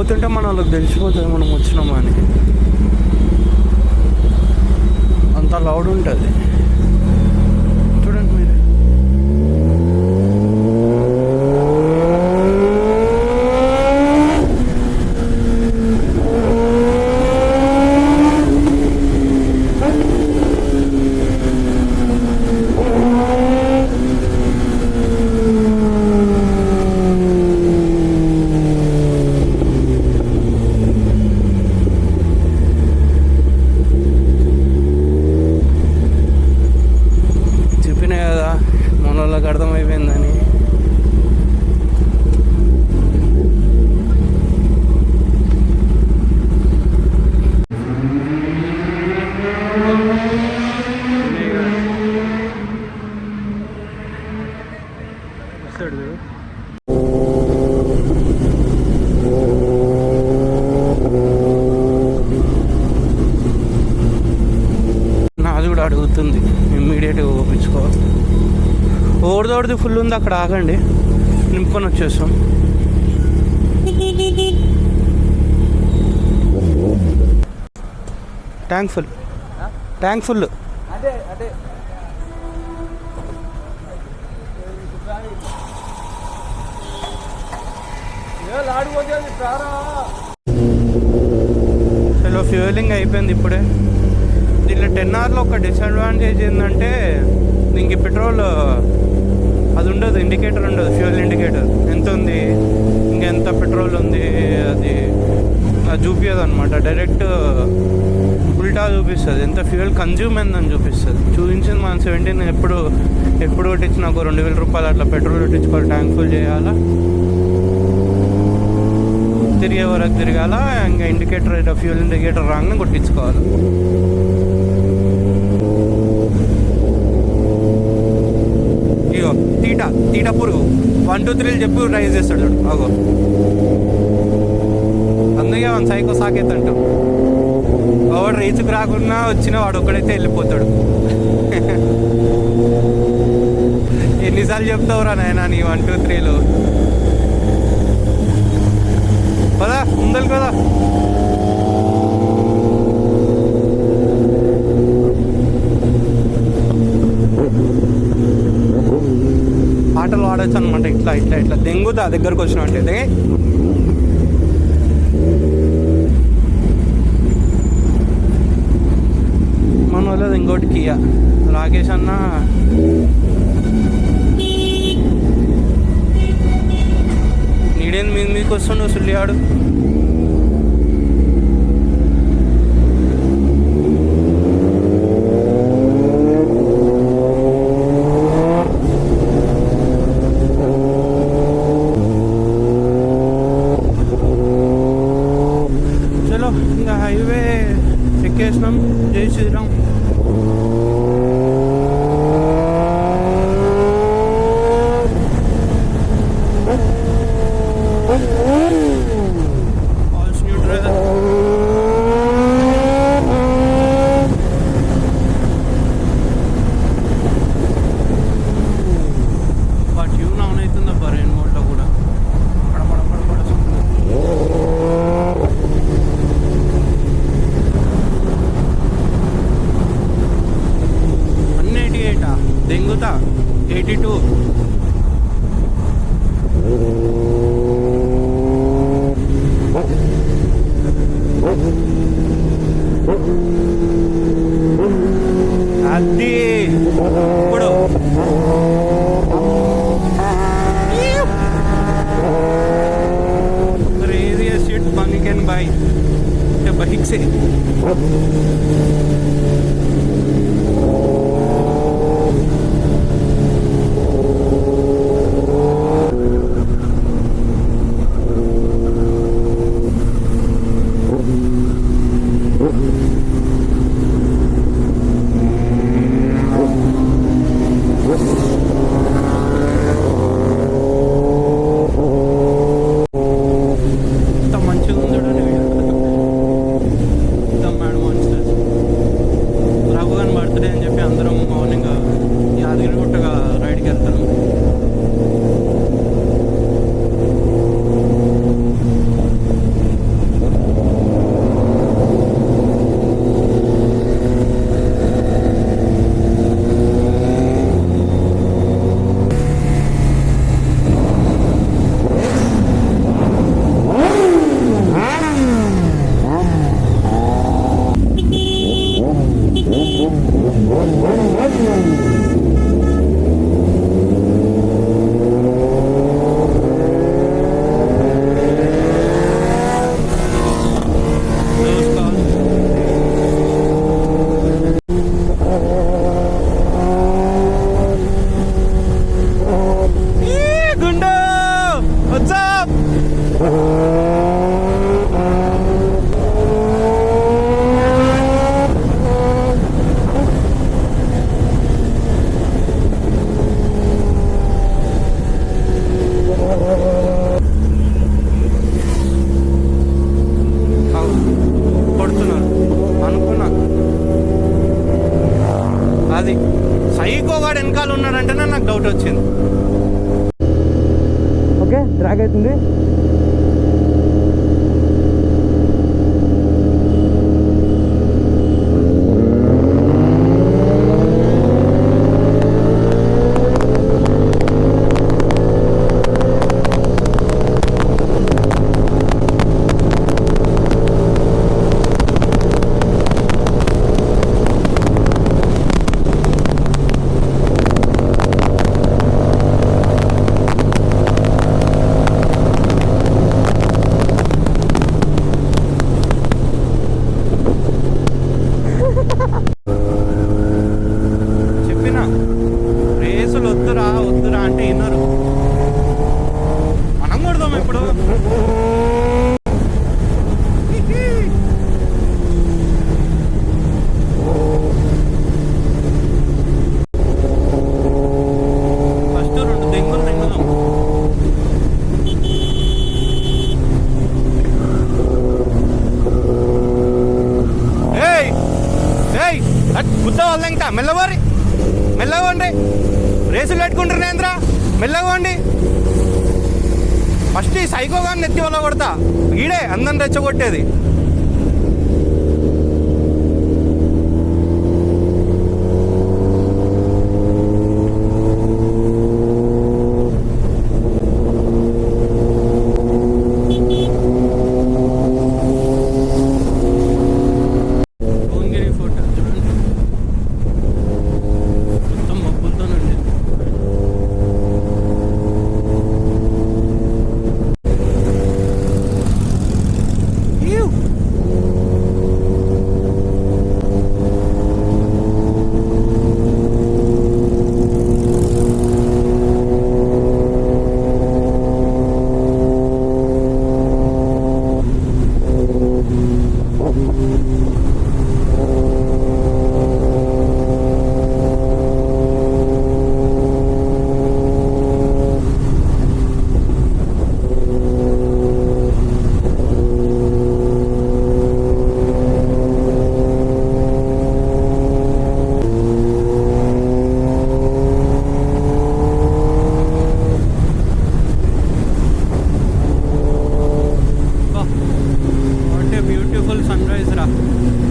పోతుంటే మన వాళ్ళకి తెలిసిపోతుంది మనం వచ్చినామని. అంత లౌడ్ ఉంటుంది. చూడండి మీరు. అర్థమైపోయిందని. నాది కూడా అడుగుతుంది ఇమ్మీడియట్గా ఒప్పించుకోవాలి. ఓడిదోడిది ఫుల్ ఉంది, అక్కడ ఆగండి, నింపుకొని వచ్చేస్తాం. Tank full, tank full. చలో ఫ్యూయలింగ్ అయిపోయింది ఇప్పుడే. దీంట్లో 10Rలో ఒక డిసడ్వాంటేజ్ ఏంటంటే దీనికి పెట్రోల్ అది ఉండదు, ఇండికేటర్ ఉండదు, ఫ్యూయల్ ఇండికేటర్ ఎంత ఉంది, ఇంకెంత పెట్రోల్ ఉంది అది చూపించదు అనమాట. డైరెక్ట్ ఉల్టా చూపిస్తుంది, ఎంత ఫ్యూయల్ కన్జ్యూమ్ అయిందని చూపిస్తుంది. చూపించింది మనం 17 ఎప్పుడు కొట్టించిన ఒక 2000 రూపాయలు అట్లా పెట్రోల్ కొట్టించుకోవాలి, ట్యాంక్ ఫుల్ చేయాలా, తిరిగే వరకు తిరగాల, ఇంకా ఇండికేటర్ ఫ్యూయల్ ఇండికేటర్ రాగానే కొట్టించుకోవాలి. ఇగో తీట పురుగు 1 2 3 చెప్పి రైజ్ చేస్తాడు చూడు. అగో అందుకే మన సైకో సాకేతంటు వాడు రీచ్కి రాకుండా వచ్చిన వాడు ఒక్కడైతే వెళ్ళిపోతాడు. ఎన్నిసార్లు చెప్తావురా నాయనా నీ 1 2 3లు పదా ఉండాలి కదా. పాటలు వాడచ్చు అనమాట. ఇట్లా ఇట్లా ఇట్లా దెంగుతా దగ్గరకు వచ్చినట్టే. మన వాళ్ళది ఇంకోటి కియా. రాకేష్ అన్న నీడేంది మీదకి వస్తుండవు సుల్లియాడు. చలో ఇంకా హైవే ఎక్కేసినాం. జై శ్రీరామ్. దెంగుతా 82. అది ఇప్పుడు craziest shit one can buy the bike se. మంచిగా ఉందా లైట్ వచ్చింది. ఓకే డ్రాగ్ అవుతుంది. వద్దురా అంటే విన్నారు. మనం కొడదాం ఇప్పుడు. ఫస్ట్ 2 దెంగులు దెంగుదాం. గుద్ద వల్ల ఇంకా మెల్లవారి మెల్లగోండి. రేసులు పెట్టుకుంటారు నేంద్ర మెల్లగోండి. ఫస్ట్ ఈ సైకోగా నెత్తి వల్ల కొడతా. ఈడే అందరిని రెచ్చగొట్టేది.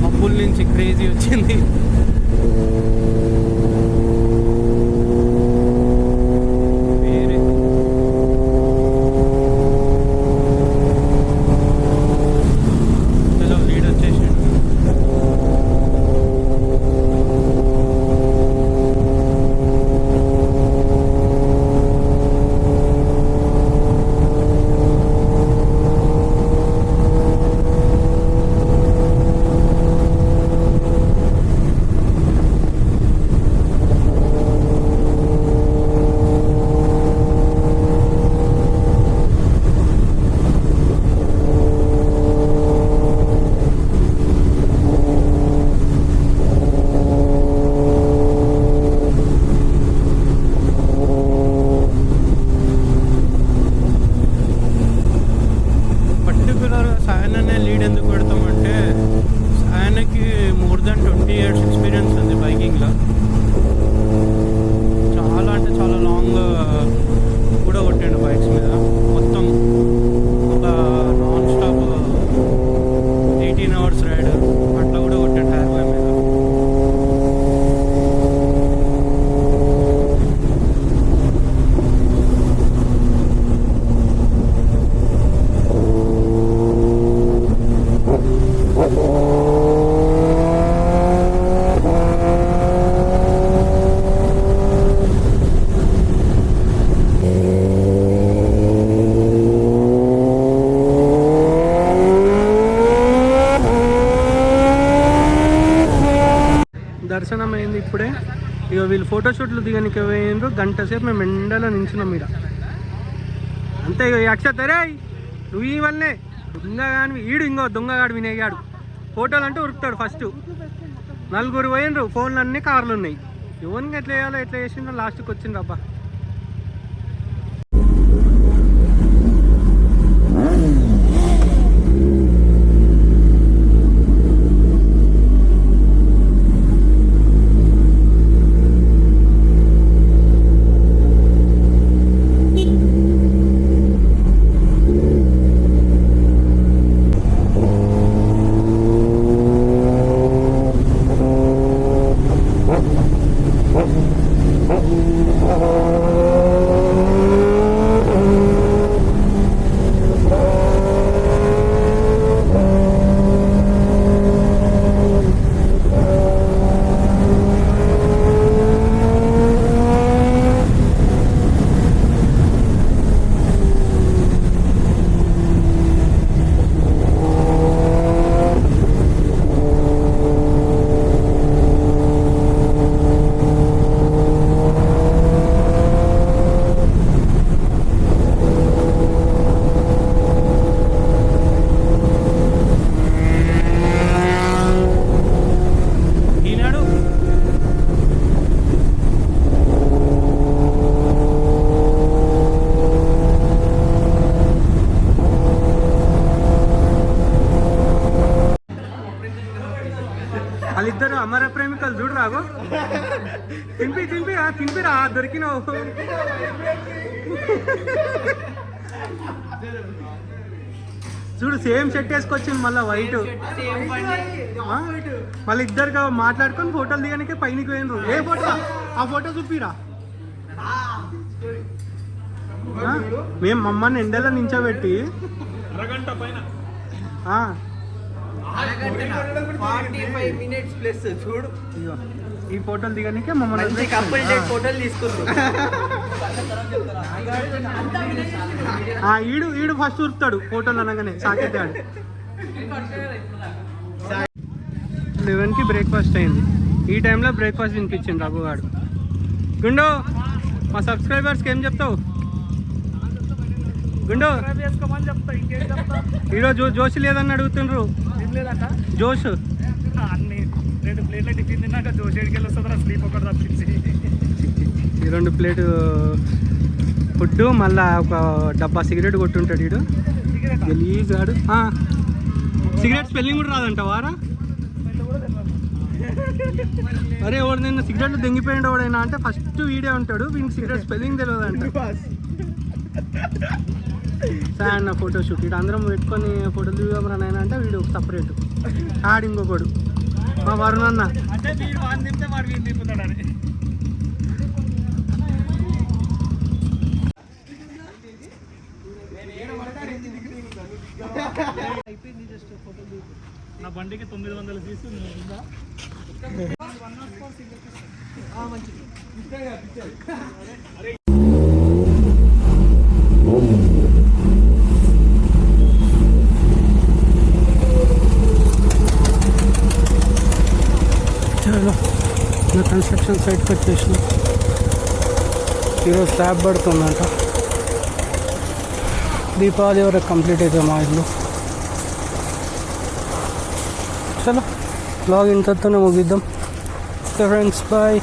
మబ్బుల నుంచి క్రేజీ వచ్చింది. వేరే చలో లీడ్ వచ్చేసాడు. సాయననే లీడ్ ఎందుకు పెడతామంటే సాయనకి మోర్ దాన్ 20 years ఎక్స్పీరియన్స్ ఉంది బైకింగ్లో. చాలా అంటే చాలా లాంగ్ కూడా కొట్టాడు బైక్స్ మీద. మొత్తం ఒక నాన్ స్టాప్ 18 hours రైడ్ అట్లా కూడా కొట్టాడు హైవే మీద. దర్శనం అయింది ఇప్పుడే. ఇక వీళ్ళు ఫోటోషూట్లు దిగనికి పోయిండ్రు. గంట సేపు మేము ఎండలో నించున్నాం మీద. అంతే ఇక అక్షతరే నువ్వు ఇవన్నీ దొంగ కానీ ఈడు ఇంకో దొంగగాడు వినేగాడు. ఫోటోలు అంటే ఉరుకుతాడు ఫస్ట్. 4 పోయిండ్రు. ఫోన్లు అన్నీ కార్లు ఉన్నాయి. ఎవరికి ఎట్లా వేయాలో ఎట్లా చేసిండ్రో లాస్ట్కి వచ్చిండ్రు. అబ్బా ఆగో తినిపిరా దొరికినావు. చూడు సేమ్ షర్ట్ వేసుకొచ్చింది మళ్ళీ వైట్. మళ్ళీ ఇద్దరుగా మాట్లాడుకొని ఫోటోలు దిగడానికి పైనకి పోయినరు. ఏ ఫోటో? ఆ ఫోటో చూపిరా. మేము మమ్మల్ని ఎండలో నించోబెట్టి చూడు ఈ ఫోటోలు దిగడానికే మమ్మల్ని ఫోటోలు తీసుకుంటాం. ఈడు ఫస్ట్ ఉరుకుతాడు ఫోటోలు అనగానే. సాకేతాడు 11కి బ్రేక్ఫాస్ట్ అయింది. ఈ టైంలో బ్రేక్ఫాస్ట్ తినిపించింది రఘుగాడు. గుండు మా సబ్స్క్రైబర్స్కి ఏం చెప్తావు గుండు? ఈరోజు జోష్ లేదని అడుగుతుండ్రు. జోష్ అన్ని 2 ప్లేట్ల టిఫిన్ తిన్నాక జోష్ ఎడికెళ్ళి వస్తుందా? స్లీప్ ఒకటి తప్పించి ఈ 2 ప్లేట్ ఫుడ్ మళ్ళా ఒక డబ్బా సిగరెట్ కొట్టుంటాడు వీడు. గలీజ్ గాడు. సిగరెట్ స్పెల్లింగ్ కూడా రాదంట వారా? అరే వాడు నిన్న సిగరెట్లు దెంగిపోయాడు వాడైనా అంటే ఫస్ట్ వీడే ఉంటాడు. వీనికి సిగరెట్ స్పెల్లింగ్ తెలియదు అంట. సార్ నా ఫోటో షూట్ ఇటు అందరం పెట్టుకొని ఫోటోలు దిగమని అంటే వీడు సపరేట్. ఆడు ఇంకొకడు మా వరుణ్ అన్న. అంటే వీడు వాడిని తింటే వాడు వీడిని తిప్పుతాడని. నా బండికి 900 తీసి నా కన్స్ట్రక్షన్ సైట్కి వచ్చేసిన. ఈరోజు స్లాబ్ పడుతుందంట. దీపావళి వరకు కంప్లీట్ అవుతుంది మా ఇల్లు. చలో బ్లాగ్ ఇంతతోనే ముగిద్దాం ఫ్రెండ్స్. బాయ్.